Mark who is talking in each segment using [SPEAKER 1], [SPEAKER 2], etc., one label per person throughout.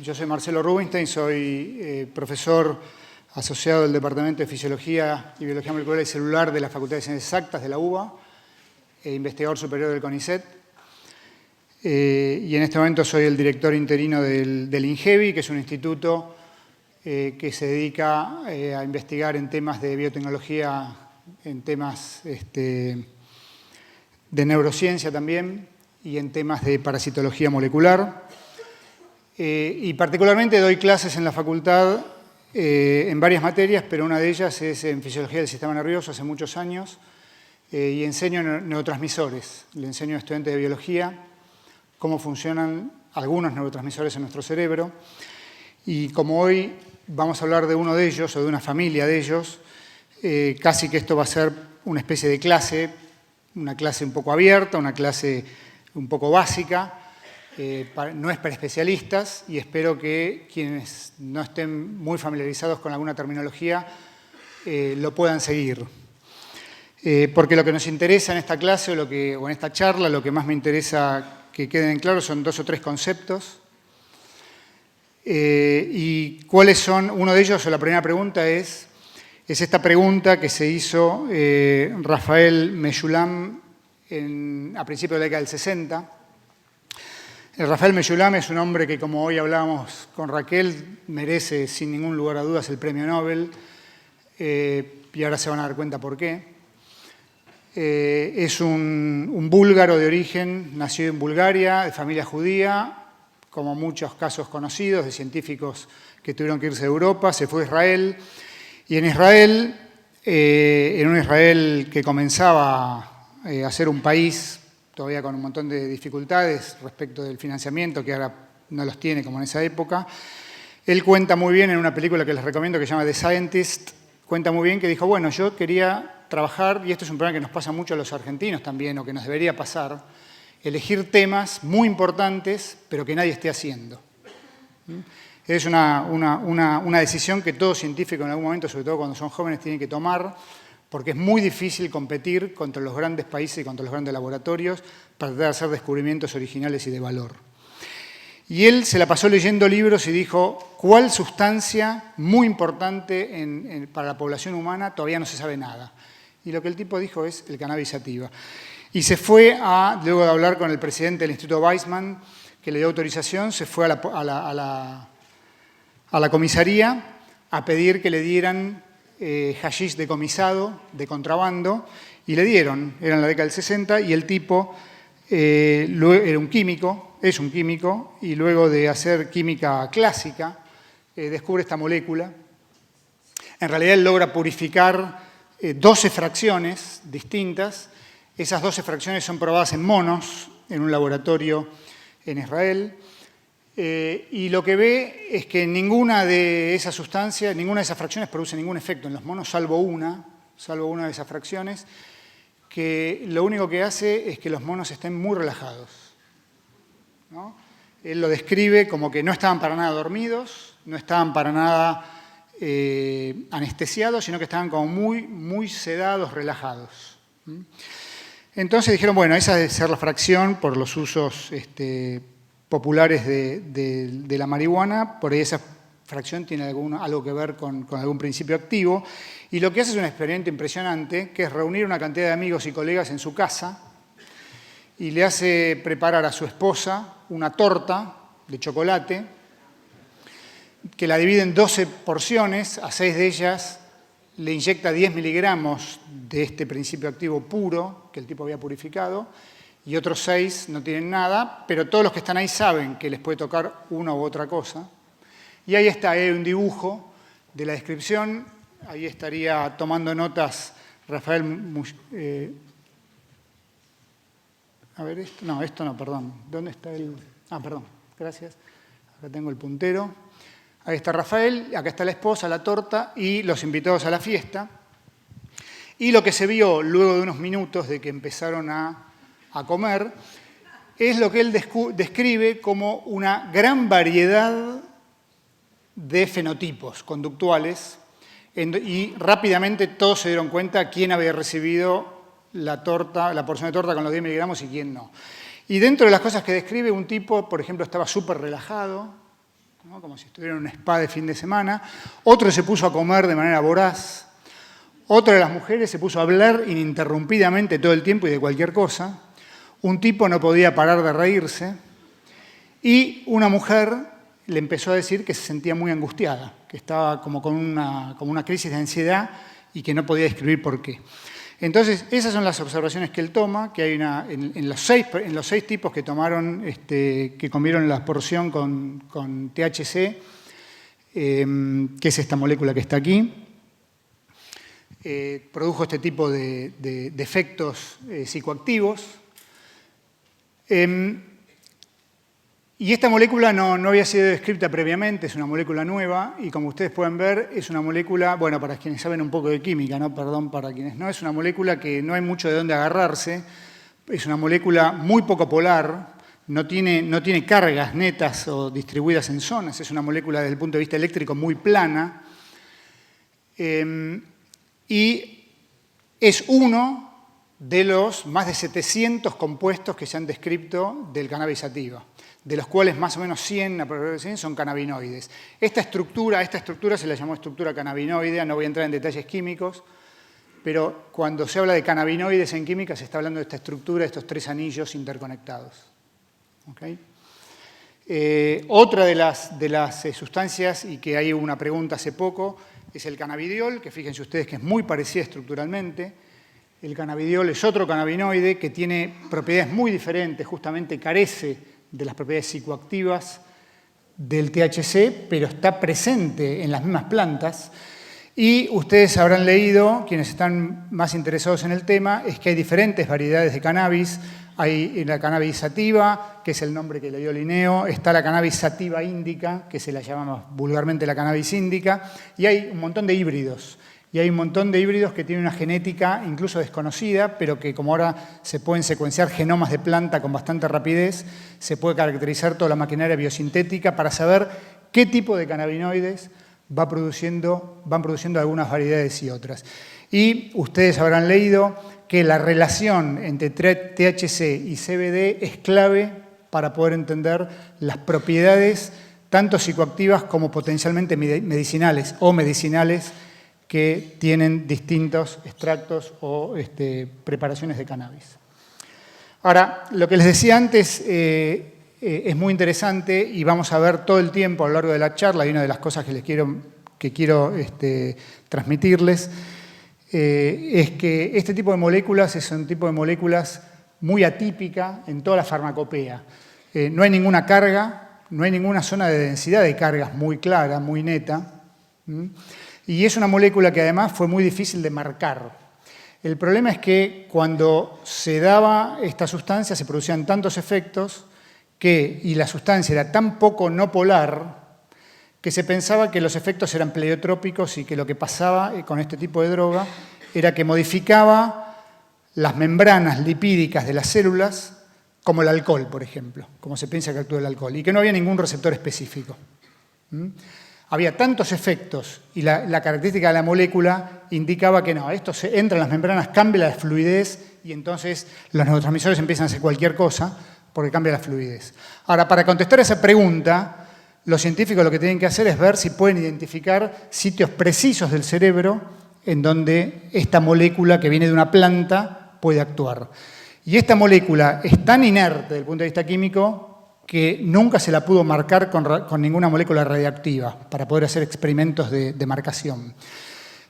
[SPEAKER 1] Yo soy Marcelo Rubinstein, soy profesor asociado del Departamento de Fisiología y Biología Molecular y Celular de la Facultad de Ciencias Exactas de la UBA, e investigador superior del CONICET. Y en este momento soy el director interino del INGEBI, que es un instituto que se dedica a investigar en temas de biotecnología, en temas de neurociencia también, y en temas de parasitología molecular. Y particularmente doy clases en la facultad en varias materias, pero una de ellas es en Fisiología del Sistema Nervioso hace muchos años, y enseño neurotransmisores. Le enseño a estudiantes de biología cómo funcionan algunos neurotransmisores en nuestro cerebro. Y como hoy vamos a hablar de uno de ellos, o de una familia de ellos, casi que esto va a ser una especie de clase, una clase un poco abierta, una clase un poco básica, no es para especialistas, y espero que quienes no estén muy familiarizados con alguna terminología lo puedan seguir. Porque lo que nos interesa en esta clase o en esta charla, lo que más me interesa que queden claros son 2 o 3 conceptos. ¿Y cuáles son? Uno de ellos, o la primera pregunta, es esta pregunta que se hizo Raphael Mechoulam a principios de la década del 60. Raphael Mechoulam es un hombre que, como hoy hablábamos con Raquel, merece sin ningún lugar a dudas el premio Nobel, y ahora se van a dar cuenta por qué. Es un búlgaro de origen, nacido en Bulgaria, de familia judía, como muchos casos conocidos de científicos que tuvieron que irse de Europa, se fue a Israel, y en Israel, en un Israel que comenzaba a ser un país todavía con un montón de dificultades respecto del financiamiento, que ahora no los tiene como en esa época. Él cuenta muy bien en una película que les recomiendo que se llama The Scientist, cuenta muy bien que dijo, bueno, yo quería trabajar, y esto es un problema que nos pasa mucho a los argentinos también, o que nos debería pasar, elegir temas muy importantes, pero que nadie esté haciendo. Es una decisión que todo científico en algún momento, sobre todo cuando son jóvenes, tienen que tomar, porque es muy difícil competir contra los grandes países y contra los grandes laboratorios para tratar de hacer descubrimientos originales y de valor. Y él se la pasó leyendo libros y dijo, ¿cuál sustancia muy importante para la población humana todavía no se sabe nada? Y lo que el tipo dijo es el cannabis sativa. Y se fue luego de hablar con el presidente del Instituto Weizmann, que le dio autorización, se fue a la comisaría a pedir que le dieran hashish decomisado, de contrabando, y le dieron, era en la década del 60, y el tipo era un químico, es un químico, y luego de hacer química clásica, descubre esta molécula. En realidad él logra purificar 12 fracciones distintas. Esas 12 fracciones son probadas en monos, en un laboratorio en Israel, y lo que ve es que ninguna de esas sustancias, ninguna de esas fracciones produce ningún efecto en los monos, salvo una de esas fracciones, que lo único que hace es que los monos estén muy relajados, ¿no? Él lo describe como que no estaban para nada dormidos, no estaban para nada anestesiados, sino que estaban como muy, muy sedados, relajados. Entonces dijeron, bueno, esa debe ser la fracción por los usos populares de la marihuana, por ahí esa fracción tiene algo que ver con algún principio activo, y lo que hace es un experimento impresionante, que es reunir una cantidad de amigos y colegas en su casa, y le hace preparar a su esposa una torta de chocolate, que la divide en 12 porciones, a 6 de ellas le inyecta 10 miligramos de este principio activo puro, que el tipo había purificado, y otros 6 no tienen nada, pero todos los que están ahí saben que les puede tocar una u otra cosa. Y ahí está un dibujo de la descripción, ahí estaría tomando notas Rafael a ver, esto no, perdón. ¿Dónde está el...? Perdón, gracias. Acá tengo el puntero. Ahí está Rafael, acá está la esposa, la torta y los invitados a la fiesta. Y lo que se vio luego de unos minutos de que empezaron a comer es lo que él describe como una gran variedad de fenotipos conductuales, y rápidamente todos se dieron cuenta quién había recibido la porción de torta con los 10 miligramos y quién no. Y dentro de las cosas que describe, un tipo, por ejemplo, estaba súper relajado, ¿no? Como si estuviera en un spa de fin de semana. Otro se puso a comer de manera voraz. Otra de las mujeres se puso a hablar ininterrumpidamente todo el tiempo y de cualquier cosa. Un tipo no podía parar de reírse. Y una mujer le empezó a decir que se sentía muy angustiada, que estaba como con una crisis de ansiedad y que no podía describir por qué. Entonces, esas son las observaciones que él toma, que hay en los seis tipos que tomaron, que comieron la porción con THC, que es esta molécula que está aquí, produjo este tipo de efectos psicoactivos. Y esta molécula no había sido descrita previamente, es una molécula nueva, y como ustedes pueden ver, es una molécula, bueno, para quienes saben un poco de química, ¿no? Perdón para quienes no, es una molécula que no hay mucho de dónde agarrarse, es una molécula muy poco polar, no tiene cargas netas o distribuidas en zonas, es una molécula desde el punto de vista eléctrico muy plana, y es uno de los más de 700 compuestos que se han descrito del cannabis sativa, de los cuales más o menos 100, aproximadamente 100 son cannabinoides. Esta estructura se la llamó estructura cannabinoidea, no voy a entrar en detalles químicos, pero cuando se habla de cannabinoides en química se está hablando de esta estructura, de estos tres anillos interconectados. ¿Okay? Otra de las sustancias, y que hay una pregunta hace poco, es el cannabidiol, que fíjense ustedes que es muy parecida estructuralmente. El cannabidiol es otro cannabinoide que tiene propiedades muy diferentes, justamente carece de las propiedades psicoactivas del THC, pero está presente en las mismas plantas. Y ustedes habrán leído, quienes están más interesados en el tema, es que hay diferentes variedades de cannabis. Hay la cannabis sativa, que es el nombre que le dio Linneo, está la cannabis sativa índica, que se la llamamos vulgarmente la cannabis índica, y hay un montón de híbridos. Y hay un montón de híbridos que tienen una genética incluso desconocida, pero que como ahora se pueden secuenciar genomas de planta con bastante rapidez, se puede caracterizar toda la maquinaria biosintética para saber qué tipo de cannabinoides van produciendo algunas variedades y otras. Y ustedes habrán leído que la relación entre THC y CBD es clave para poder entender las propiedades tanto psicoactivas como potencialmente medicinales o medicinales que tienen distintos extractos o preparaciones de cannabis. Ahora, lo que les decía antes es muy interesante y vamos a ver todo el tiempo a lo largo de la charla, y una de las cosas que quiero transmitirles es que este tipo de moléculas es un tipo de moléculas muy atípica en toda la farmacopea. No hay ninguna carga, no hay ninguna zona de densidad de cargas muy clara, muy neta. Y es una molécula que además fue muy difícil de marcar. El problema es que cuando se daba esta sustancia se producían tantos efectos y la sustancia era tan poco no polar que se pensaba que los efectos eran pleiotrópicos y que lo que pasaba con este tipo de droga era que modificaba las membranas lipídicas de las células, como el alcohol, por ejemplo, como se piensa que actúa el alcohol, y que no había ningún receptor específico. Había tantos efectos y la característica de la molécula indicaba que no, esto entra en las membranas, cambia la fluidez y entonces los neurotransmisores empiezan a hacer cualquier cosa porque cambia la fluidez. Ahora, para contestar a esa pregunta, los científicos lo que tienen que hacer es ver si pueden identificar sitios precisos del cerebro en donde esta molécula que viene de una planta puede actuar. Y esta molécula es tan inerte desde el punto de vista químico que nunca se la pudo marcar con ninguna molécula radiactiva para poder hacer experimentos de marcación.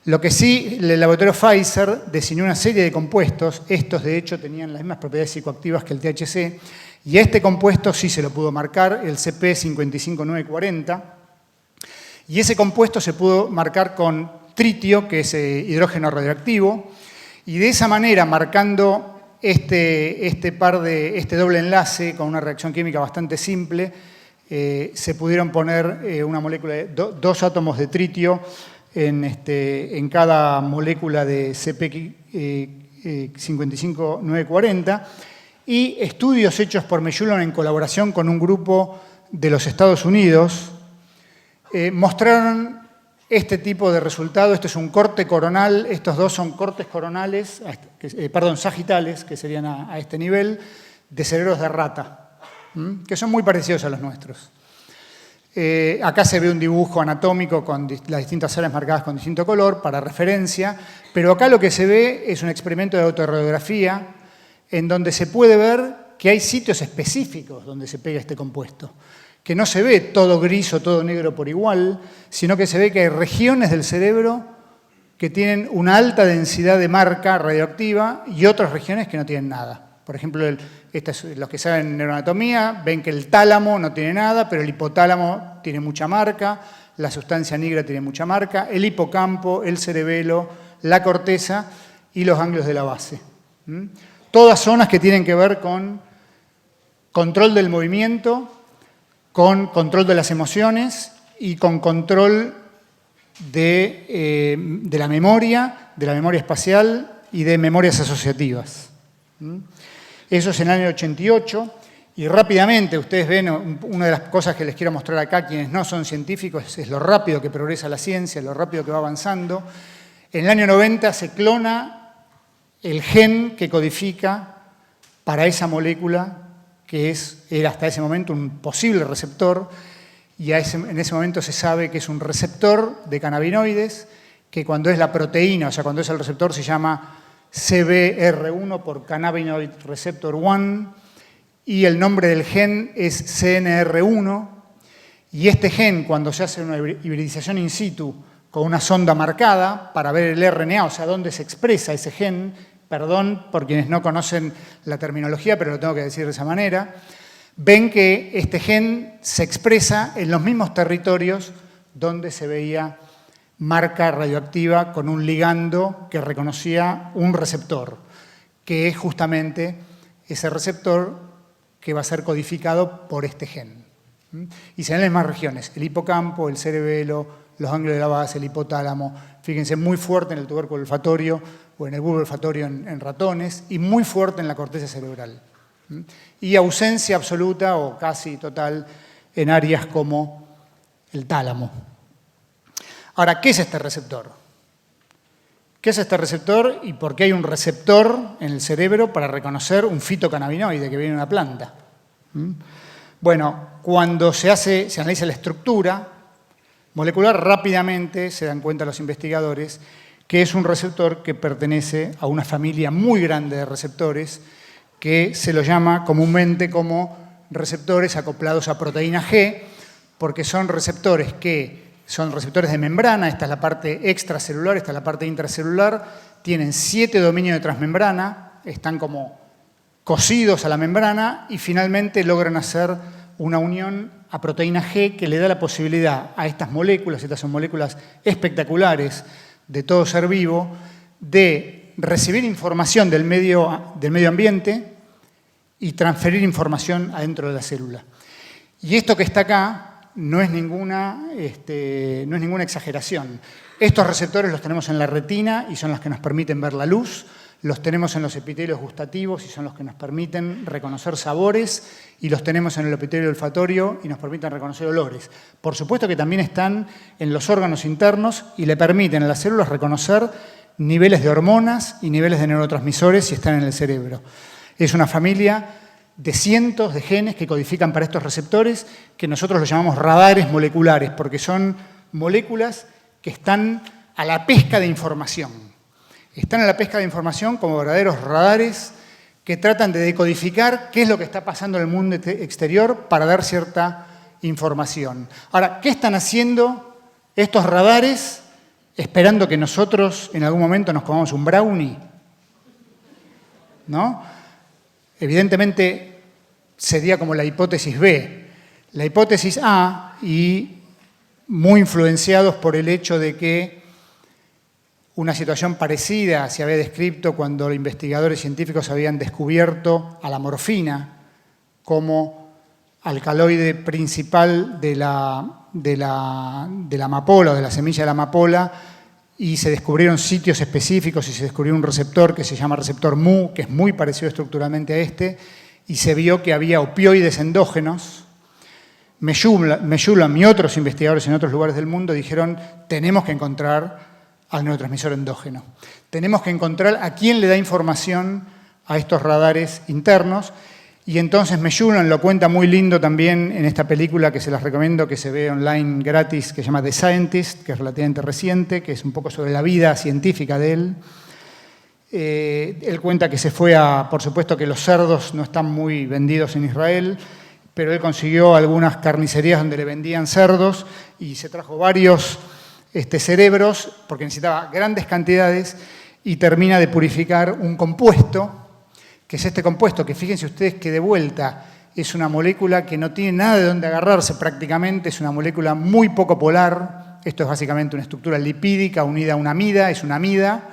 [SPEAKER 1] Lo que sí, el laboratorio Pfizer diseñó una serie de compuestos, estos de hecho tenían las mismas propiedades psicoactivas que el THC, y a este compuesto sí se lo pudo marcar, el CP55940, y ese compuesto se pudo marcar con tritio, que es hidrógeno radioactivo, y de esa manera, marcando este doble enlace con una reacción química bastante simple, se pudieron poner una molécula de dos átomos de tritio en cada molécula de CP55940, y estudios hechos por Mechoulam en colaboración con un grupo de los Estados Unidos mostraron este tipo de resultado. Este es un corte coronal, estos dos son cortes coronales, sagitales, que serían a este nivel, de cerebros de rata, que son muy parecidos a los nuestros. Acá se ve un dibujo anatómico con las distintas áreas marcadas con distinto color para referencia, pero acá lo que se ve es un experimento de autorradiografía en donde se puede ver que hay sitios específicos donde se pega este compuesto, que no se ve todo gris o todo negro por igual, sino que se ve que hay regiones del cerebro que tienen una alta densidad de marca radioactiva y otras regiones que no tienen nada. Por ejemplo, los que saben neuroanatomía ven que el tálamo no tiene nada, pero el hipotálamo tiene mucha marca, la sustancia negra tiene mucha marca, el hipocampo, el cerebelo, la corteza y los ganglios de la base. Todas zonas que tienen que ver con control del movimiento, con control de las emociones y con control de la memoria espacial y de memorias asociativas. Eso es en el año 88 y rápidamente ustedes ven, una de las cosas que les quiero mostrar acá, quienes no son científicos, es lo rápido que progresa la ciencia, lo rápido que va avanzando. En el año 90 se clona el gen que codifica para esa molécula que era hasta ese momento un posible receptor, y en ese momento se sabe que es un receptor de cannabinoides, que cuando es la proteína, o sea, cuando es el receptor se llama CBR1 por Cannabinoid Receptor 1, y el nombre del gen es CNR1, y este gen, cuando se hace una hibridización in situ con una sonda marcada para ver el RNA, o sea, dónde se expresa ese gen, perdón por quienes no conocen la terminología, pero lo tengo que decir de esa manera, ven que este gen se expresa en los mismos territorios donde se veía marca radioactiva con un ligando que reconocía un receptor, que es justamente ese receptor que va a ser codificado por este gen. Y se ven en las más regiones, el hipocampo, el cerebelo, los ganglios de la base, el hipotálamo, fíjense, muy fuerte en el tubérculo olfatorio o en el bulbo olfatorio en ratones y muy fuerte en la corteza cerebral. Y ausencia absoluta o casi total en áreas como el tálamo. Ahora, ¿qué es este receptor? ¿Qué es este receptor y por qué hay un receptor en el cerebro para reconocer un fitocannabinoide que viene de una planta? Bueno, cuando se analiza la estructura molecular, rápidamente se dan cuenta los investigadores que es un receptor que pertenece a una familia muy grande de receptores que se lo llama comúnmente como receptores acoplados a proteína G, porque son receptores de membrana, esta es la parte extracelular, esta es la parte intracelular, tienen 7 dominios de transmembrana, están como cosidos a la membrana y finalmente logran hacer una unión a proteína G que le da la posibilidad a estas moléculas, estas son moléculas espectaculares de todo ser vivo, de recibir información del medio ambiente y transferir información adentro de la célula. Y esto que está acá no es ninguna exageración. Estos receptores los tenemos en la retina y son los que nos permiten ver la luz, los tenemos en los epitelios gustativos y son los que nos permiten reconocer sabores, y los tenemos en el epitelio olfatorio y nos permiten reconocer olores. Por supuesto que también están en los órganos internos y le permiten a las células reconocer niveles de hormonas y niveles de neurotransmisores si están en el cerebro. Es una familia de cientos de genes que codifican para estos receptores, que nosotros los llamamos radares moleculares, porque son moléculas que están a la pesca de información. Están a la pesca de información como verdaderos radares que tratan de decodificar qué es lo que está pasando en el mundo exterior para dar cierta información. Ahora, ¿qué están haciendo estos radares esperando que nosotros en algún momento nos comamos un brownie? ¿No? Evidentemente sería como la hipótesis B. La hipótesis A, y muy influenciados por el hecho de que una situación parecida se había descrito cuando los investigadores científicos habían descubierto a la morfina como alcaloide principal de la amapola o de la semilla de la amapola, y se descubrieron sitios específicos y se descubrió un receptor que se llama receptor mu, que es muy parecido estructuralmente a este, y se vio que había opioides endógenos. Meshulam y otros investigadores en otros lugares del mundo dijeron: tenemos que encontrar al neurotransmisor endógeno. Tenemos que encontrar a quién le da información a estos radares internos, Y entonces Meyullon lo cuenta muy lindo también en esta película que se las recomiendo, que se ve online gratis, que se llama The Scientist, que es relativamente reciente, que es un poco sobre la vida científica de él. Él cuenta que se fue por supuesto que los cerdos no están muy vendidos en Israel, pero él consiguió algunas carnicerías donde le vendían cerdos y se trajo varios cerebros, porque necesitaba grandes cantidades, y termina de purificar un compuesto, que es este compuesto, que fíjense ustedes que de vuelta es una molécula que no tiene nada de dónde agarrarse prácticamente, es una molécula muy poco polar, esto es básicamente una estructura lipídica unida a una amida, es una amida,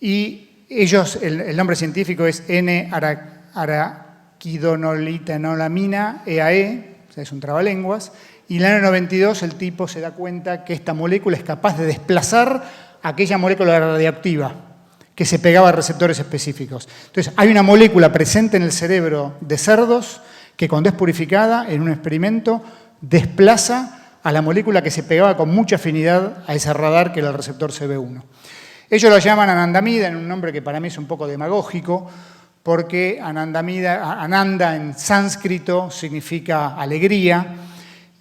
[SPEAKER 1] y ellos, el nombre científico es N-araquidonolitanolamina, EAE, o sea, es un trabalenguas, y en el año 92 el tipo se da cuenta que esta molécula es capaz de desplazar aquella molécula radioactiva que se pegaba a receptores específicos. Entonces, hay una molécula presente en el cerebro de cerdos que cuando es purificada en un experimento desplaza a la molécula que se pegaba con mucha afinidad a ese radar que era el receptor CB1. Ellos lo llaman anandamida, en un nombre que para mí es un poco demagógico, porque ananda en sánscrito significa alegría,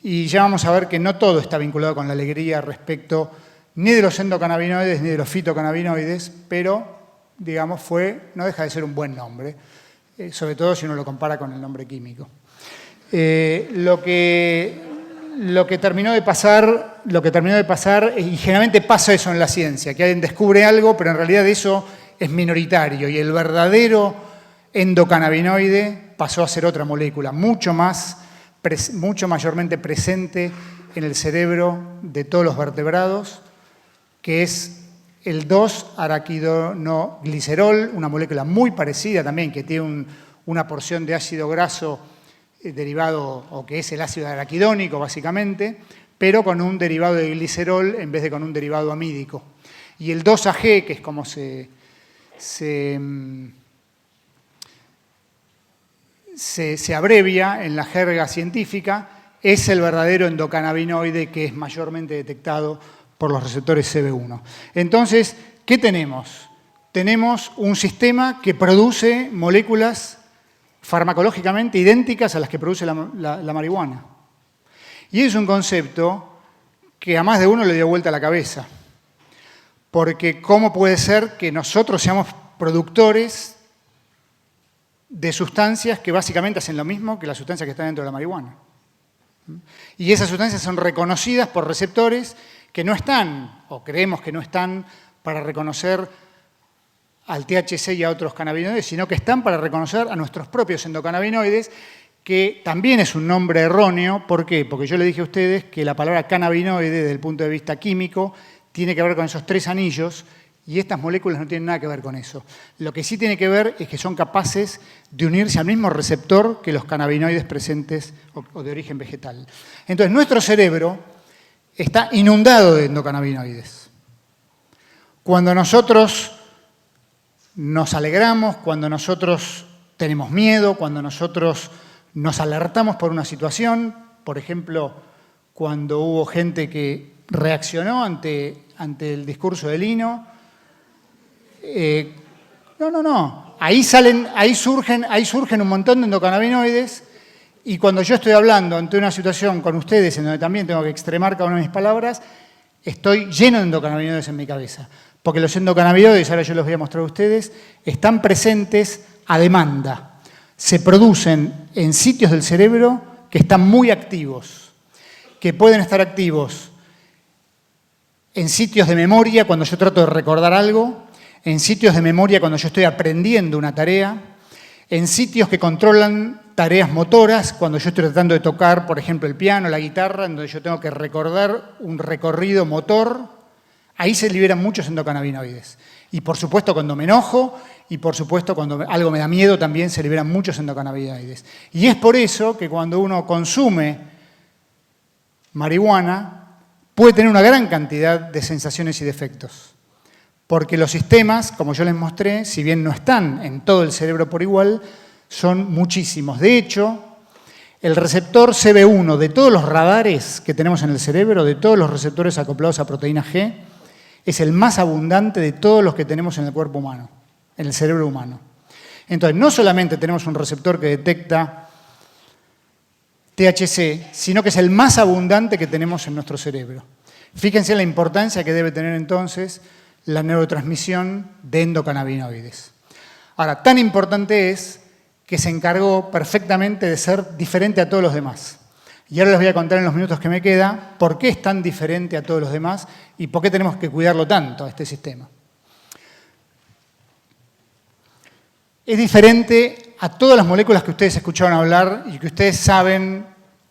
[SPEAKER 1] y ya vamos a ver que no todo está vinculado con la alegría respecto ni de los endocannabinoides ni de los fitocannabinoides, pero, digamos, no deja de ser un buen nombre, sobre todo si uno lo compara con el nombre químico. Lo que terminó de pasar, y generalmente pasa eso en la ciencia, que alguien descubre algo, pero en realidad eso es minoritario, y el verdadero endocannabinoide pasó a ser otra molécula, mucho mayormente presente en el cerebro de todos los vertebrados, que es el 2-araquidonoglicerol, una molécula muy parecida también, que tiene una porción de ácido graso derivado, o que es el ácido araquidónico básicamente, pero con un derivado de glicerol en vez de con un derivado amídico. Y el 2-AG, que es como se abrevia en la jerga científica, es el verdadero endocannabinoide que es mayormente detectado por los receptores CB1. Entonces, ¿qué tenemos? Tenemos un sistema que produce moléculas farmacológicamente idénticas a las que produce la marihuana. Y es un concepto que a más de uno le dio vuelta a la cabeza. Porque ¿cómo puede ser que nosotros seamos productores de sustancias que básicamente hacen lo mismo que las sustancias que están dentro de la marihuana? Y esas sustancias son reconocidas por receptores que no están, o creemos que no están, para reconocer al THC y a otros cannabinoides, sino que están para reconocer a nuestros propios endocannabinoides, que también es un nombre erróneo. ¿Por qué? Porque yo le dije a ustedes que la palabra cannabinoide, desde el punto de vista químico, tiene que ver con esos 3 anillos, y estas moléculas no tienen nada que ver con eso. Lo que sí tiene que ver es que son capaces de unirse al mismo receptor que los cannabinoides presentes o de origen vegetal. Entonces, nuestro cerebro está inundado de endocannabinoides. Cuando nosotros nos alegramos, cuando nosotros tenemos miedo, cuando nosotros nos alertamos por una situación, por ejemplo, cuando hubo gente que reaccionó ante el discurso de Lino, ahí surgen un montón de endocannabinoides. Y cuando yo estoy hablando ante una situación con ustedes en donde también tengo que extremar cada una de mis palabras, estoy lleno de endocannabinoides en mi cabeza. Porque los endocannabinoides, ahora yo los voy a mostrar a ustedes, están presentes a demanda. Se producen en sitios del cerebro que están muy activos, que pueden estar activos en sitios de memoria cuando yo trato de recordar algo, en sitios de memoria cuando yo estoy aprendiendo una tarea, en sitios que controlan tareas motoras, cuando yo estoy tratando de tocar, por ejemplo, el piano, la guitarra, en donde yo tengo que recordar un recorrido motor, ahí se liberan muchos endocannabinoides. Y por supuesto cuando me enojo, y por supuesto cuando algo me da miedo, también se liberan muchos endocannabinoides. Y es por eso que cuando uno consume marihuana, puede tener una gran cantidad de sensaciones y de efectos. Porque los sistemas, como yo les mostré, si bien no están en todo el cerebro por igual, son muchísimos. De hecho, el receptor CB1 de todos los radares que tenemos en el cerebro, de todos los receptores acoplados a proteína G, es el más abundante de todos los que tenemos en el cuerpo humano, en el cerebro humano. Entonces, no solamente tenemos un receptor que detecta THC, sino que es el más abundante que tenemos en nuestro cerebro. Fíjense la importancia que debe tener entonces la neurotransmisión de endocannabinoides. Ahora, tan importante es que se encargó perfectamente de ser diferente a todos los demás. Y ahora les voy a contar en los minutos que me queda por qué es tan diferente a todos los demás y por qué tenemos que cuidarlo tanto a este sistema. Es diferente a todas las moléculas que ustedes escucharon hablar y que ustedes saben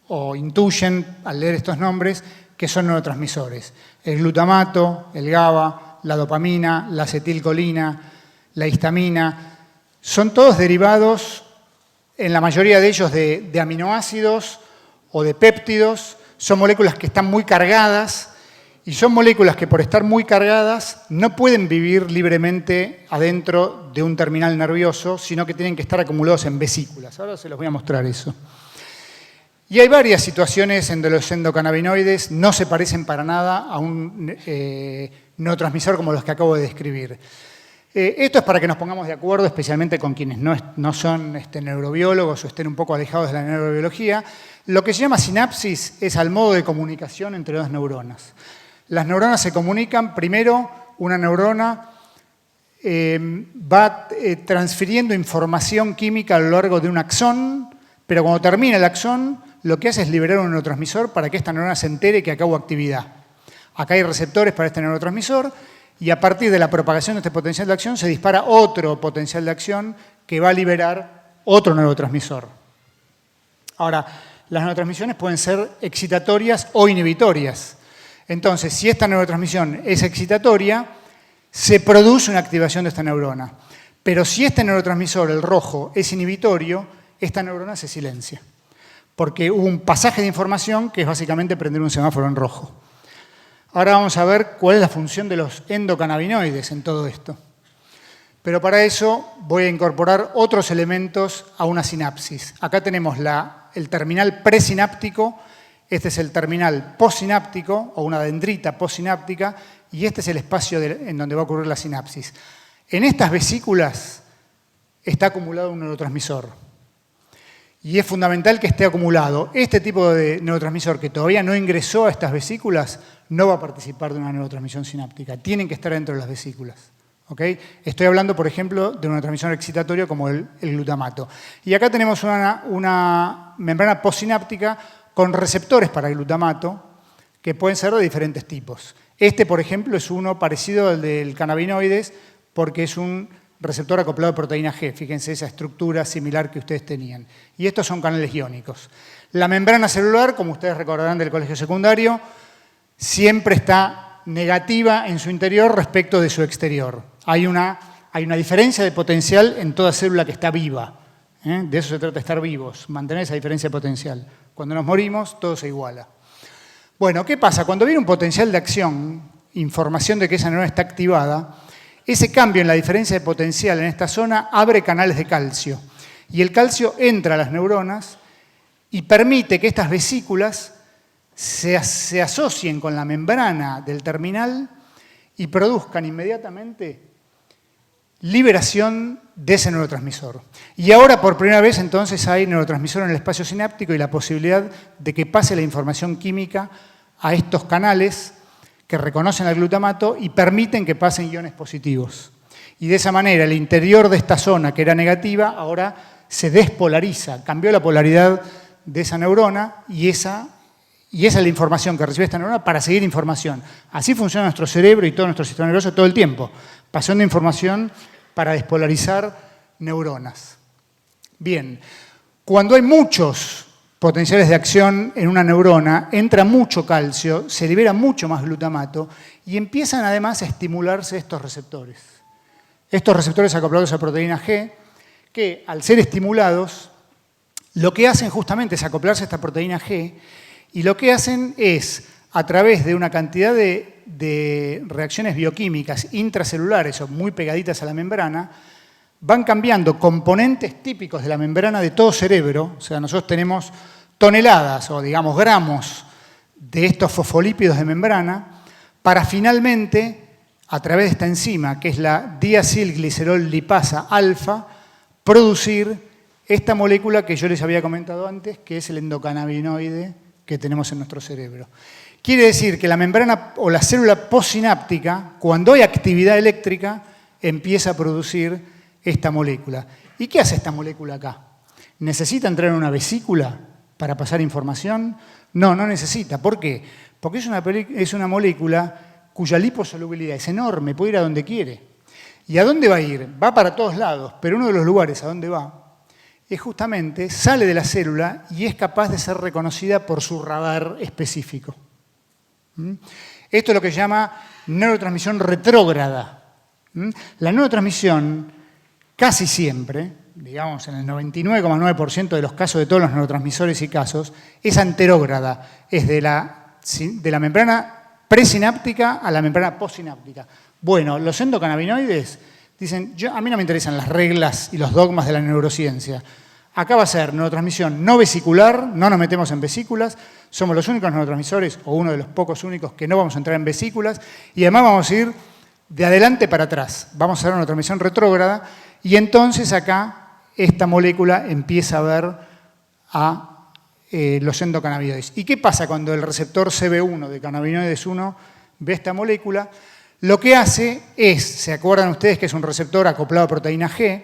[SPEAKER 1] o intuyen al leer estos nombres que son neurotransmisores. El glutamato, el GABA, la dopamina, la acetilcolina, la histamina, son todos derivados, en la mayoría de ellos, de aminoácidos o de péptidos. Son moléculas que están muy cargadas y son moléculas que por estar muy cargadas no pueden vivir libremente adentro de un terminal nervioso, sino que tienen que estar acumulados en vesículas. Ahora se los voy a mostrar eso. Y hay varias situaciones en donde los endocannabinoides no se parecen para nada a un neurotransmisor como los que acabo de describir. Esto es para que nos pongamos de acuerdo, especialmente con quienes no son neurobiólogos o estén un poco alejados de la neurobiología. Lo que se llama sinapsis es al modo de comunicación entre dos neuronas. Las neuronas se comunican, primero una neurona va transfiriendo información química a lo largo de un axón, pero cuando termina el axón, lo que hace es liberar un neurotransmisor para que esta neurona se entere que acá hubo actividad. Acá hay receptores para este neurotransmisor y a partir de la propagación de este potencial de acción se dispara otro potencial de acción que va a liberar otro neurotransmisor. Ahora, las neurotransmisiones pueden ser excitatorias o inhibitorias. Entonces, si esta neurotransmisión es excitatoria, se produce una activación de esta neurona. Pero si este neurotransmisor, el rojo, es inhibitorio, esta neurona se silencia. Porque hubo un pasaje de información que es básicamente prender un semáforo en rojo. Ahora vamos a ver cuál es la función de los endocannabinoides en todo esto. Pero para eso voy a incorporar otros elementos a una sinapsis. Acá tenemos el terminal presináptico, este es el terminal postsináptico o una dendrita postsináptica y este es el espacio en donde va a ocurrir la sinapsis. En estas vesículas está acumulado un neurotransmisor. Y es fundamental que esté acumulado. Este tipo de neurotransmisor que todavía no ingresó a estas vesículas no va a participar de una neurotransmisión sináptica. Tienen que estar dentro de las vesículas. ¿Okay? Estoy hablando, por ejemplo, de un neurotransmisor excitatorio como el glutamato. Y acá tenemos una membrana postsináptica con receptores para el glutamato que pueden ser de diferentes tipos. Este, por ejemplo, es uno parecido al del cannabinoides porque es un receptor acoplado a proteína G. Fíjense esa estructura similar que ustedes tenían. Y estos son canales iónicos. La membrana celular, como ustedes recordarán del colegio secundario, siempre está negativa en su interior respecto de su exterior. Hay una diferencia de potencial en toda célula que está viva. De eso se trata de estar vivos, mantener esa diferencia de potencial. Cuando nos morimos, todo se iguala. Bueno, ¿qué pasa? Cuando viene un potencial de acción, información de que esa neurona está activada, ese cambio en la diferencia de potencial en esta zona abre canales de calcio. Y el calcio entra a las neuronas y permite que estas vesículas se asocien con la membrana del terminal y produzcan inmediatamente liberación de ese neurotransmisor. Y ahora, por primera vez, entonces, hay neurotransmisor en el espacio sináptico y la posibilidad de que pase la información química a estos canales que reconocen al glutamato y permiten que pasen iones positivos. Y de esa manera, el interior de esta zona, que era negativa, ahora se despolariza, cambió la polaridad de esa neurona y esa es la información que recibe esta neurona para seguir información. Así funciona nuestro cerebro y todo nuestro sistema nervioso todo el tiempo, pasando información para despolarizar neuronas. Bien, cuando hay muchos potenciales de acción en una neurona, entra mucho calcio, se libera mucho más glutamato y empiezan además a estimularse estos receptores. Estos receptores acoplados a proteína G, que al ser estimulados, lo que hacen justamente es acoplarse a esta proteína G y lo que hacen es, a través de una cantidad de reacciones bioquímicas intracelulares o muy pegaditas a la membrana, van cambiando componentes típicos de la membrana de todo cerebro. O sea, nosotros tenemos toneladas o, digamos, gramos de estos fosfolípidos de membrana para finalmente, a través de esta enzima, que es la diacilglicerol lipasa alfa, producir esta molécula que yo les había comentado antes, que es el endocannabinoide que tenemos en nuestro cerebro. Quiere decir que la membrana o la célula postsináptica, cuando hay actividad eléctrica, empieza a producir esta molécula. ¿Y qué hace esta molécula acá? ¿Necesita entrar en una vesícula para pasar información? No, no necesita. ¿Por qué? Porque es una molécula cuya liposolubilidad es enorme, puede ir a donde quiere. ¿Y a dónde va a ir? Va para todos lados, pero uno de los lugares a donde va es justamente, sale de la célula y es capaz de ser reconocida por su radar específico. Esto es lo que se llama neurotransmisión retrógrada. La neurotransmisión casi siempre, digamos en el 99,9% de los casos de todos los neurotransmisores y casos, es anterógrada, es de la membrana presináptica a la membrana postsináptica. Bueno, los endocannabinoides dicen, a mí no me interesan las reglas y los dogmas de la neurociencia. Acá va a ser neurotransmisión no vesicular, no nos metemos en vesículas, somos los únicos neurotransmisores, o uno de los pocos únicos, que no vamos a entrar en vesículas, y además vamos a ir de adelante para atrás. Vamos a hacer una transmisión retrógrada, y entonces acá esta molécula empieza a ver a los endocannabinoides. ¿Y qué pasa cuando el receptor CB1 de cannabinoides 1 ve esta molécula? Lo que hace es, ¿se acuerdan ustedes que es un receptor acoplado a proteína G?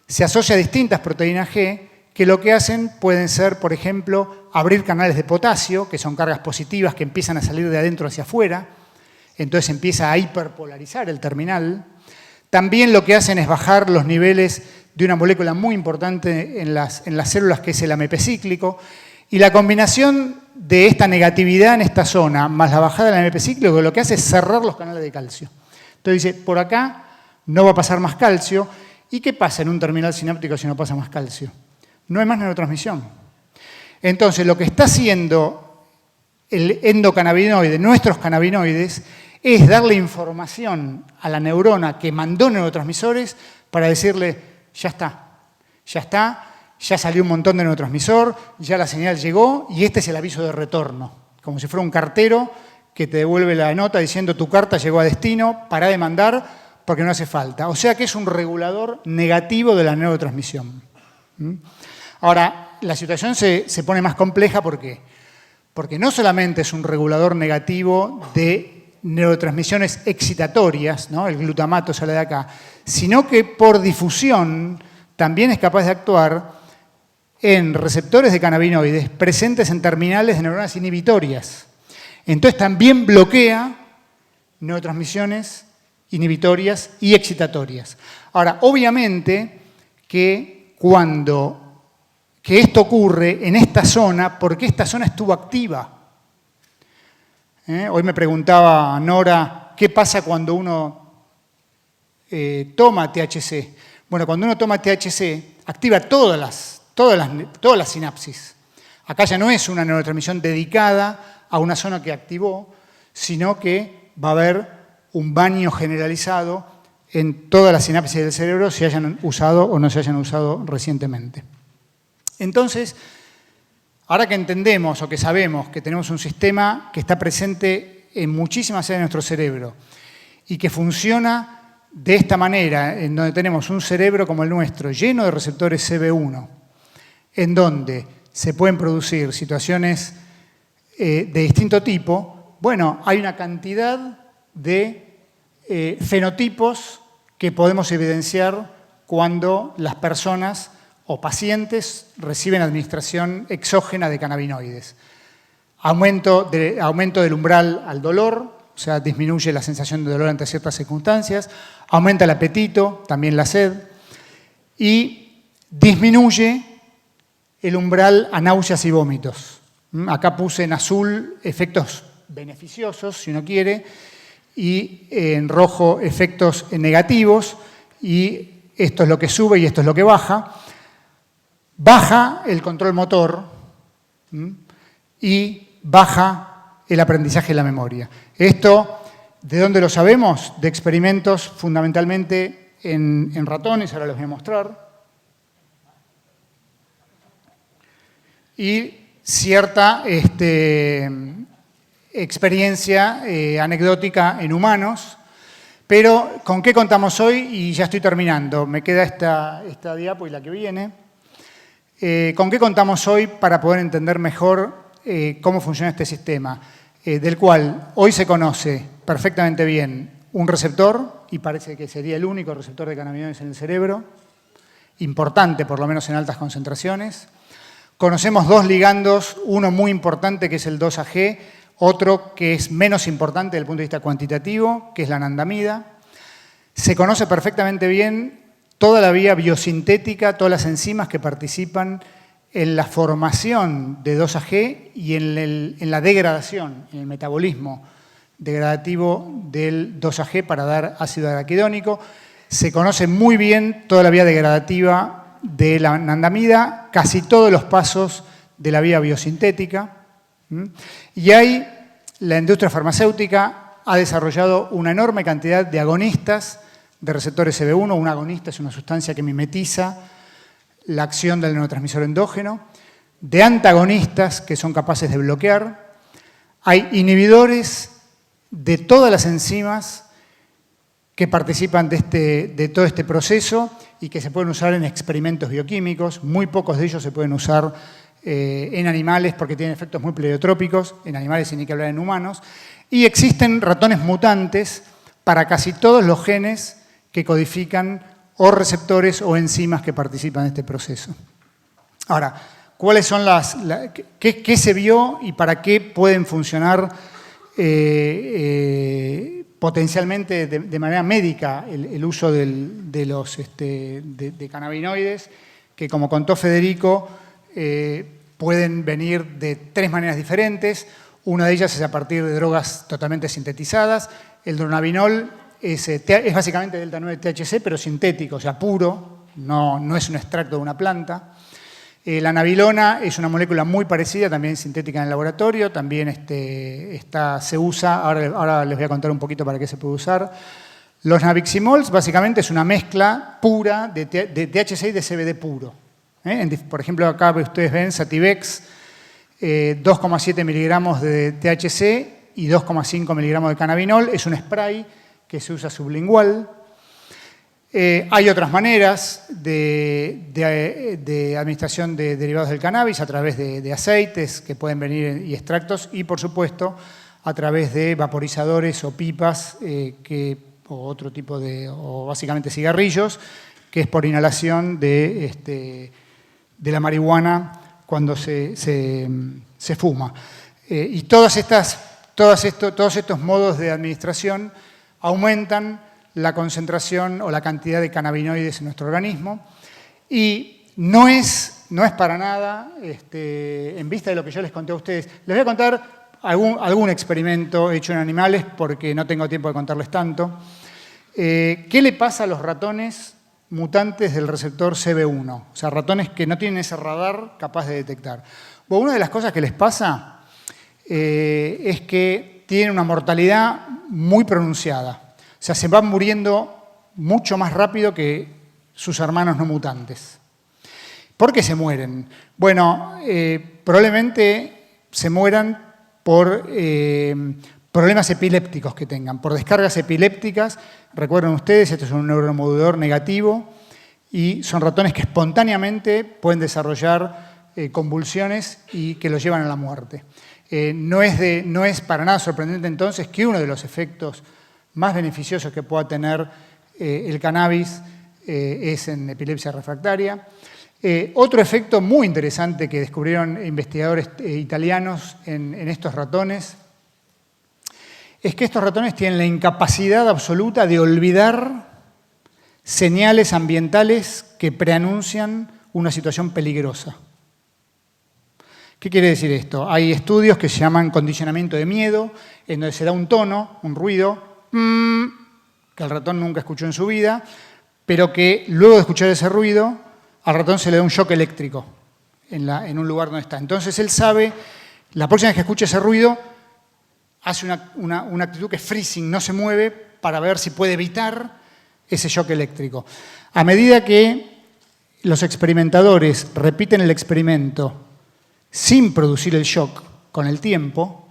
[SPEAKER 1] Se asocia a distintas proteínas G que lo que hacen pueden ser, por ejemplo, abrir canales de potasio, que son cargas positivas que empiezan a salir de adentro hacia afuera, entonces empieza a hiperpolarizar el terminal. También lo que hacen es bajar los niveles de una molécula muy importante en las células, que es el AMP cíclico, y la combinación de esta negatividad en esta zona más la bajada del AMP cíclico lo que hace es cerrar los canales de calcio. Entonces dice, por acá no va a pasar más calcio. ¿Y qué pasa en un terminal sináptico si no pasa más calcio? No hay más neurotransmisión. Entonces, lo que está haciendo el endocannabinoide, nuestros cannabinoides, es darle información a la neurona que mandó neurotransmisores para decirle, ya está, ya salió un montón de neurotransmisor, ya la señal llegó y este es el aviso de retorno. Como si fuera un cartero que te devuelve la nota diciendo tu carta llegó a destino, pará de mandar, porque no hace falta. O sea que es un regulador negativo de la neurotransmisión. Ahora, la situación se pone más compleja, ¿por qué? Porque no solamente es un regulador negativo de neurotransmisiones excitatorias, ¿no? El glutamato sale de acá, sino que por difusión también es capaz de actuar en receptores de cannabinoides presentes en terminales de neuronas inhibitorias. Entonces también bloquea neurotransmisiones inhibitorias y excitatorias. Ahora, obviamente que esto ocurre en esta zona, porque esta zona estuvo activa. Hoy me preguntaba Nora, ¿qué pasa cuando uno toma THC? Bueno, cuando uno toma THC, activa todas las sinapsis. Acá ya no es una neurotransmisión dedicada a una zona que activó, sino que va a haber un baño generalizado en todas las sinapsis del cerebro, se hayan usado o no se hayan usado recientemente. Entonces, ahora que entendemos o que sabemos que tenemos un sistema que está presente en muchísimas áreas de nuestro cerebro y que funciona de esta manera, en donde tenemos un cerebro como el nuestro, lleno de receptores CB1, en donde se pueden producir situaciones de distinto tipo, bueno, hay una cantidad de fenotipos que podemos evidenciar cuando las personas o pacientes reciben administración exógena de cannabinoides. Aumento del umbral al dolor, o sea, disminuye la sensación de dolor ante ciertas circunstancias, aumenta el apetito, también la sed, y disminuye el umbral a náuseas y vómitos. Acá puse en azul efectos beneficiosos, si uno quiere, y en rojo efectos negativos, y esto es lo que sube y esto es lo que baja. Baja el control motor y baja el aprendizaje y la memoria. Esto, ¿de dónde lo sabemos? De experimentos fundamentalmente en ratones, ahora les voy a mostrar. Y cierta experiencia anecdótica en humanos, Pero, ¿con qué contamos hoy? Y ya estoy terminando. Me queda esta diapo y la que viene. ¿Con qué contamos hoy para poder entender mejor cómo funciona este sistema? Del cual hoy se conoce perfectamente bien un receptor, y parece que sería el único receptor de cannabinoides en el cerebro, importante por lo menos en altas concentraciones. Conocemos dos ligandos, uno muy importante que es el 2-AG, otro que es menos importante desde el punto de vista cuantitativo, que es la anandamida. Se conoce perfectamente bien toda la vía biosintética, todas las enzimas que participan en la formación de 2-AG y en la degradación, en el metabolismo degradativo del 2-AG para dar ácido araquidónico. Se conoce muy bien toda la vía degradativa de la anandamida, casi todos los pasos de la vía biosintética. Y ahí la industria farmacéutica ha desarrollado una enorme cantidad de agonistas de receptores CB1. Un agonista es una sustancia que mimetiza la acción del neurotransmisor endógeno, de antagonistas que son capaces de bloquear. Hay inhibidores de todas las enzimas que participan de todo este proceso y que se pueden usar en experimentos bioquímicos. Muy pocos de ellos se pueden usar en animales porque tienen efectos muy pleiotrópicos, en animales sin ni que hablar en humanos. Y existen ratones mutantes para casi todos los genes que codifican o receptores o enzimas que participan en este proceso. Ahora, ¿cuáles son qué se vio y para qué pueden funcionar potencialmente de manera médica el uso de cannabinoides, que como contó Federico, pueden venir de tres maneras diferentes? Una de ellas es a partir de drogas totalmente sintetizadas. El dronabinol es básicamente delta 9 THC, pero sintético, o sea, puro, no es un extracto de una planta. La nabilona es una molécula muy parecida, también sintética en el laboratorio, también se usa, ahora les voy a contar un poquito para qué se puede usar. Los nabiximols básicamente es una mezcla pura de THC y de CBD puro. Por ejemplo, acá ustedes ven Sativex, 2,7 miligramos de THC y 2,5 miligramos de cannabinol. Es un spray que se usa sublingual. Hay otras maneras de administración de derivados del cannabis a través de aceites que pueden venir y extractos y, por supuesto, a través de vaporizadores o pipas o otro tipo o básicamente cigarrillos, que es por inhalación de la marihuana cuando se fuma. Y todos estos modos de administración aumentan la concentración o la cantidad de cannabinoides en nuestro organismo y no es para nada, en vista de lo que yo les conté a ustedes, les voy a contar algún experimento hecho en animales porque no tengo tiempo de contarles tanto. ¿Qué le pasa a los ratones mutantes del receptor CB1? O sea, ratones que no tienen ese radar capaz de detectar. Bueno, una de las cosas que les pasa es que tienen una mortalidad muy pronunciada. O sea, se van muriendo mucho más rápido que sus hermanos no mutantes. ¿Por qué se mueren? Bueno, probablemente se mueran por problemas epilépticos que tengan, por descargas epilépticas. Recuerden ustedes, esto es un neuromodulador negativo y son ratones que espontáneamente pueden desarrollar convulsiones y que los llevan a la muerte. No es para nada sorprendente entonces que uno de los efectos más beneficiosos que pueda tener el cannabis es en epilepsia refractaria. Otro efecto muy interesante que descubrieron investigadores italianos en estos ratones es que estos ratones tienen la incapacidad absoluta de olvidar señales ambientales que preanuncian una situación peligrosa. ¿Qué quiere decir esto? Hay estudios que se llaman condicionamiento de miedo, en donde se da un tono, un ruido, que el ratón nunca escuchó en su vida, pero que luego de escuchar ese ruido, al ratón se le da un shock eléctrico en un lugar donde está. Entonces él sabe, la próxima vez que escuche ese ruido, hace una actitud que es freezing, no se mueve para ver si puede evitar ese shock eléctrico. A medida que los experimentadores repiten el experimento sin producir el shock con el tiempo,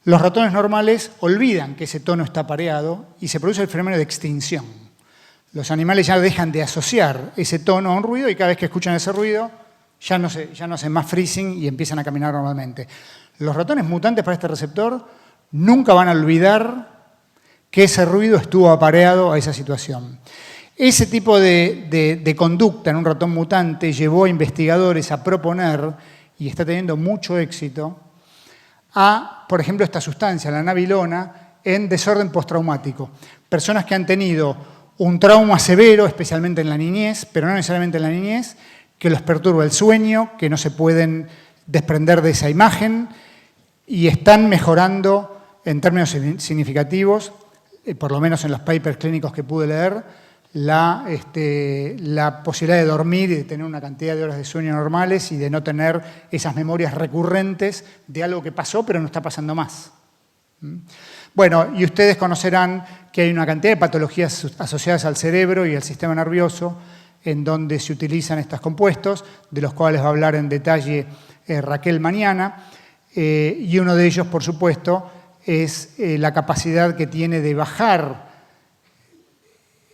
[SPEAKER 1] Los ratones normales olvidan que ese tono está pareado y se produce el fenómeno de extinción. Los animales ya dejan de asociar ese tono a un ruido y cada vez que escuchan ese ruido ya no hacen más freezing y empiezan a caminar normalmente. Los ratones mutantes para este receptor nunca van a olvidar que ese ruido estuvo apareado a esa situación. Ese tipo de conducta en un ratón mutante llevó a investigadores a proponer, y está teniendo mucho éxito, por ejemplo, esta sustancia, la nabilona, en desorden postraumático. Personas que han tenido un trauma severo, especialmente en la niñez, pero no necesariamente en la niñez, que los perturba el sueño, que no se pueden desprender de esa imagen, y están mejorando en términos significativos, por lo menos en los papers clínicos que pude leer, la posibilidad de dormir y de tener una cantidad de horas de sueño normales y de no tener esas memorias recurrentes de algo que pasó pero no está pasando más. Bueno, y ustedes conocerán que hay una cantidad de patologías asociadas al cerebro y al sistema nervioso en donde se utilizan estos compuestos, de los cuales va a hablar en detalle Raquel mañana, y uno de ellos, por supuesto, es la capacidad que tiene de bajar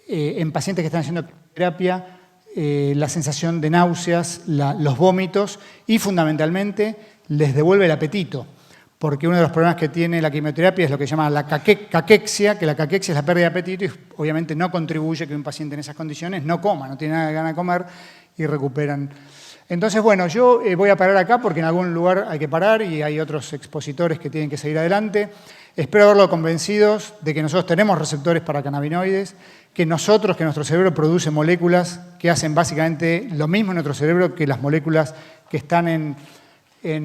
[SPEAKER 1] en pacientes que están haciendo terapia la sensación de náuseas, los vómitos y fundamentalmente les devuelve el apetito, porque uno de los problemas que tiene la quimioterapia es lo que se llama la caquexia, que la caquexia es la pérdida de apetito y obviamente no contribuye que un paciente en esas condiciones no coma, no tiene nada de ganas de comer y recuperan. Entonces, bueno, yo voy a parar acá porque en algún lugar hay que parar y hay otros expositores que tienen que seguir adelante. Espero haberlo convencidos de que nosotros tenemos receptores para cannabinoides, que nuestro cerebro produce moléculas que hacen básicamente lo mismo en nuestro cerebro que las moléculas que están en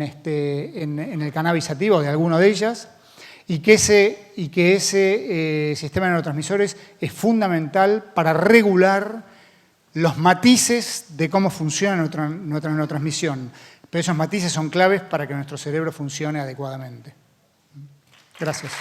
[SPEAKER 1] el cannabis activo, de alguna de ellas, y que ese sistema de neurotransmisores es fundamental para regular los matices de cómo funciona nuestra neurotransmisión. Pero esos matices son claves para que nuestro cerebro funcione adecuadamente. Gracias.